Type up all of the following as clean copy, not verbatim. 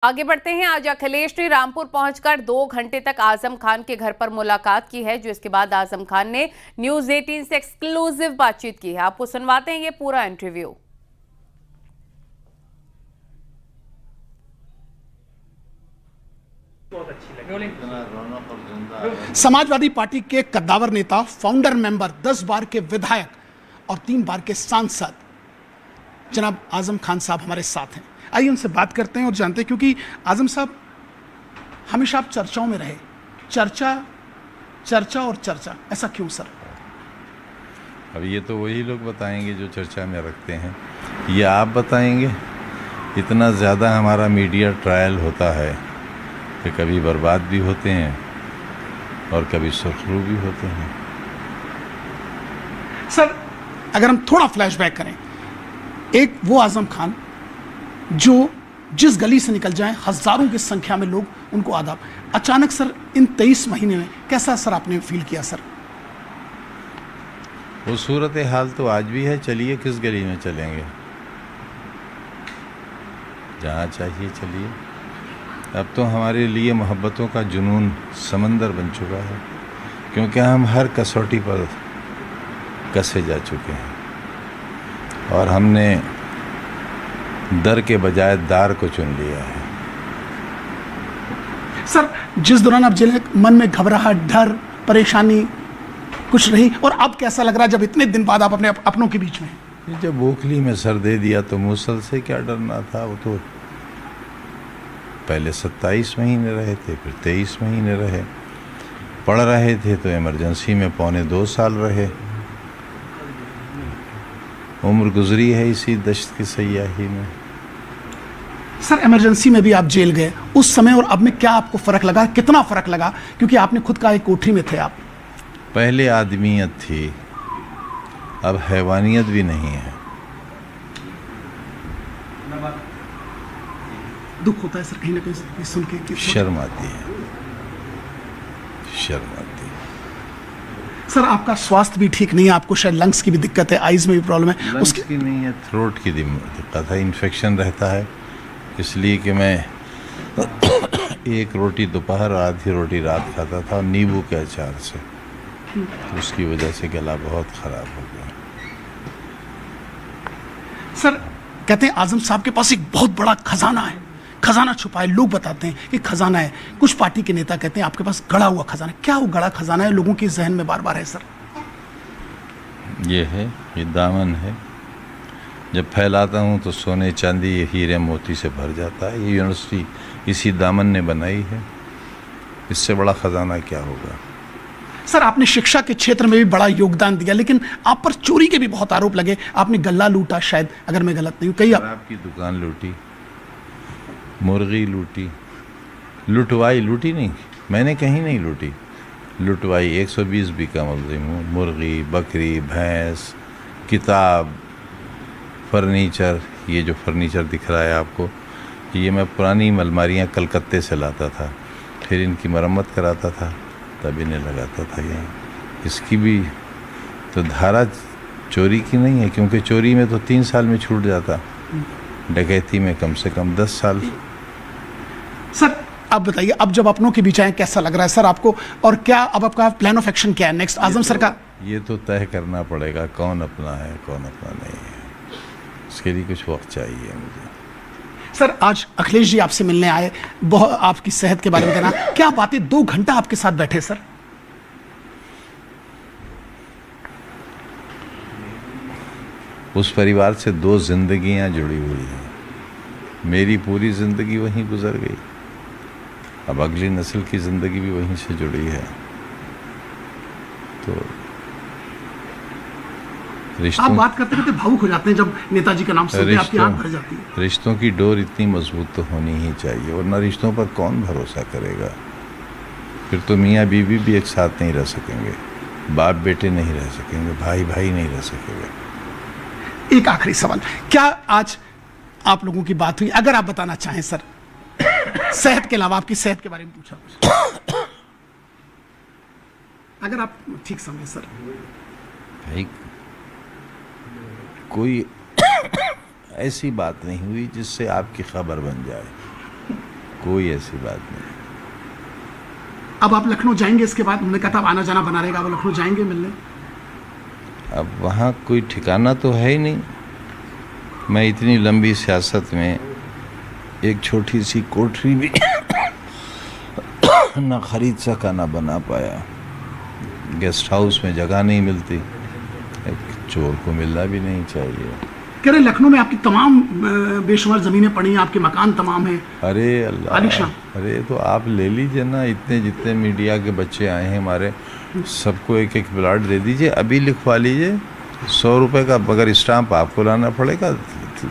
आगे बढ़ते हैं। आज अखिलेश ने रामपुर पहुंचकर 2 घंटे तक आजम खान के घर पर मुलाकात की है, जो इसके बाद आजम खान ने न्यूज़ 18 से एक्सक्लूसिव बातचीत की है। आपको सुनवाते हैं ये पूरा इंटरव्यू। समाजवादी पार्टी के कद्दावर नेता, फाउंडर मेंबर, 10 बार के विधायक और 3 बार के सांसद जनाब आजम खान साहब हमारे साथ हैं। आइए उनसे बात करते हैं और जानते हैं, क्योंकि आजम साहब हमेशा आप चर्चाओं में रहे। चर्चा चर्चा और चर्चा, ऐसा क्यों सर? अब ये तो वही लोग बताएंगे जो चर्चा में रखते हैं, ये आप बताएंगे। इतना ज़्यादा हमारा मीडिया ट्रायल होता है कि कभी बर्बाद भी होते हैं और कभी सुरखरू भी होते हैं। सर अगर हम थोड़ा फ्लैशबैक करें, एक वो आजम खान जो जिस गली से निकल जाएं हजारों की संख्या में लोग उनको आदाब, अचानक सर इन 23 महीने में कैसा सर आपने फील किया सर? वो सूरत हाल तो आज भी है। चलिए किस गली में चलेंगे, जहाँ चाहिए चलिए। अब तो हमारे लिए मोहब्बतों का जुनून समंदर बन चुका है, क्योंकि हम हर कसौटी पर कसे जा चुके हैं और हमने दर के बजाय दार को चुन लिया है। सर जिस दौरान आप जेल में मन में घबराहट, डर, परेशानी कुछ रही, और अब कैसा लग रहा है जब इतने दिन बाद आप अपने अपनों के बीच में? जब ओखली में सर दे दिया तो मूसल से क्या डरना था। वो तो पहले 27 महीने रहे थे, फिर 23 महीने रहे। पढ़ रहे थे तो इमरजेंसी में 2.25 साल रहे। उम्र गुजरी है इसी दश्त की सयाही में। सर इमरजेंसी में भी आप जेल गए, उस समय और अब में क्या आपको फर्क लगा? कितना फर्क लगा? क्योंकि आपने खुद का एक कोठरी में थे आप। पहले आदमियत थी, अब हैवानियत भी नहीं है। दुख होता है सर कहीं ना कहीं सुन के। शर्म आती है, शर्म आती है। सर आपका स्वास्थ्य भी ठीक नहीं है, आपको शायद लंग्स की भी दिक्कत है, आइज में भी प्रॉब्लम है। लंग्स की नहीं है, थ्रोट की दिक्कत है, इन्फेक्शन रहता है। इसलिए कि मैं एक रोटी दोपहर और आधी रोटी रात खाता था नींबू के अचार से, तो उसकी वजह से गला बहुत ख़राब हो गया। सर कहते हैं आजम साहब के पास एक बहुत बड़ा खजाना है, खजाना छुपा है। लोग बताते हैं कि खजाना है, कुछ पार्टी के नेता कहते हैं आपके पास गड़ा हुआ खजाना है। क्या वो गड़ा खजाना है लोगों के जहन में बार बार है सर? ये है, ये दामन है। जब फैलाता हूँ तो सोने चांदी हीरे मोती से भर जाता है। ये यूनिवर्सिटी इसी दामन ने बनाई है, इससे बड़ा खजाना क्या होगा। सर आपने शिक्षा के क्षेत्र में भी बड़ा योगदान दिया, लेकिन आप पर चोरी के भी बहुत आरोप लगे। आपने गल्ला लूटा, शायद अगर मैं गलत नहीं हूँ। कई आपकी दुकान लूटी, मुर्गी लूटी, लुटवाई, लूटी नहीं, मैंने कहीं नहीं लूटी, लुटवाई। 120 बी का मुल्ज़िम हूँ। मुर्गी, बकरी, भैंस, किताब, फर्नीचर। ये जो फर्नीचर दिख रहा है आपको, ये मैं पुरानी अलमारियाँ कलकत्ते से लाता था, फिर इनकी मरम्मत कराता था, तब इन्हें लगाता था यहाँ। इसकी भी तो धारा चोरी की नहीं है, क्योंकि चोरी में तो 3 साल में छूट जाता, डकैती में कम से कम 10 साल। सर आप बताइए, अब जब अपनों के बीच आए कैसा लग रहा है सर आपको, और क्या अब आपका प्लान ऑफ एक्शन क्या है नेक्स्ट आजम सर का? ये तो तय करना पड़ेगा कौन अपना है कौन अपना नहीं है, इसके लिए कुछ वक्त चाहिए मुझे। सर आज अखिलेश जी आपसे मिलने आए, बहुत आपकी सेहत के बारे में कहना, क्या बातें? 2 घंटा आपके साथ बैठे सर। उस परिवार से 2 जिंदगियां जुड़ी हुई हैं। मेरी पूरी ज़िंदगी वहीं गुजर गई, अब अगली नस्ल की ज़िंदगी भी वहीं से जुड़ी है। तो आप बात करते करते भावुक हो जाते हैं जब नेताजी का नाम सुनते हैं, आपकी आंख भर जाती है। रिश्तों की डोर इतनी मजबूत तो होनी ही चाहिए, वरना रिश्तों पर कौन भरोसा करेगा। फिर तो मियाँ बीवी भी एक साथ नहीं रह सकेंगे, बाप बेटे नहीं रह सकेंगे, भाई भाई नहीं रह सकेंगे। एक आखिरी सवाल, क्या आज आप लोगों की बात हुई, अगर आप बताना चाहें सर, सेहत के अलावा आपकी सेहत के बारे में पूछा अगर आप ठीक समझे सर? भाई कोई ऐसी बात नहीं हुई जिससे आपकी खबर बन जाए। कोई ऐसी बात नहीं। अब आप लखनऊ जाएंगे इसके बाद? उन्होंने कहा था आना जाना बना रहेगा, वो लखनऊ जाएंगे मिलने? अब वहाँ कोई ठिकाना तो है ही नहीं। मैं इतनी लंबी सियासत में एक छोटी सी कोठरी भी ना खरीद सका ना बना पाया। गेस्ट हाउस में जगह नहीं मिलती, एक चोर को मिलना भी नहीं चाहिए। कह रहे लखनऊ में आपकी तमाम बेशुमार ज़मीनें पड़ी हैं, आपके मकान तमाम हैं। अरे अल्लाह, आलीशान। अरे तो आप ले लीजिए ना, इतने जितने मीडिया के बच्चे आए हैं हमारे, सबको एक एक प्लाट दे दीजिए, अभी लिखवा लीजिए। 100 रुपये का बगैर स्टाम्प आपको लाना पड़ेगा,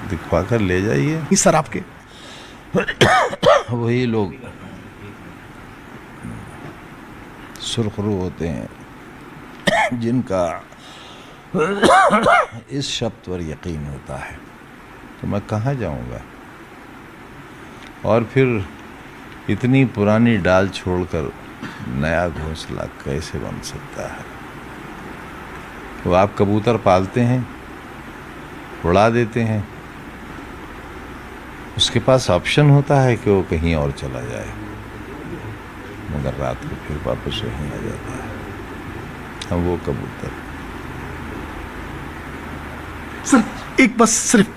दिखवा कर ले जाइए। इस सर आपके वही लोग सुरखरू होते हैं जिनका इस शब्द पर यकीन होता है, तो मैं कहाँ जाऊँगा। और फिर इतनी पुरानी डाल छोड़कर नया घोंसला कैसे बन सकता है। तो आप कबूतर पालते हैं, उड़ा देते हैं, उसके पास ऑप्शन होता है कि वो कहीं और चला जाए, मगर रात को फिर वापस वहीं आ जाता है। हम वो कबूतर। सर एक बस सिर्फ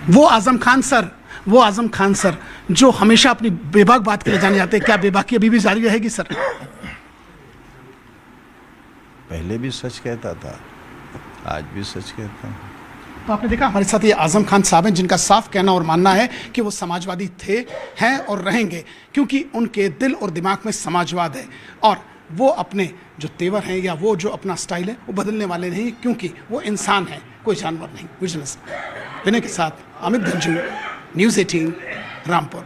वो आजम खान सर, वो आजम खान सर जो हमेशा अपनी बेबाक बात के लिए जाने जाते हैं, क्या बेबाकी अभी भी जारी रहेगी सर? पहले भी सच कहता था, आज भी सच कहता हूँ। तो आपने देखा हमारे साथ ये आजम खान साहब हैं जिनका साफ कहना और मानना है कि वो समाजवादी थे, हैं और रहेंगे, क्योंकि उनके दिल और दिमाग में समाजवाद है और वो अपने जो तेवर हैं या वो जो अपना स्टाइल है वो बदलने वाले नहीं, क्योंकि वो इंसान है, कोई जानवर नहीं। विजिलेंस विनय के साथ अमित धनजू, न्यूज़ 18 रामपुर।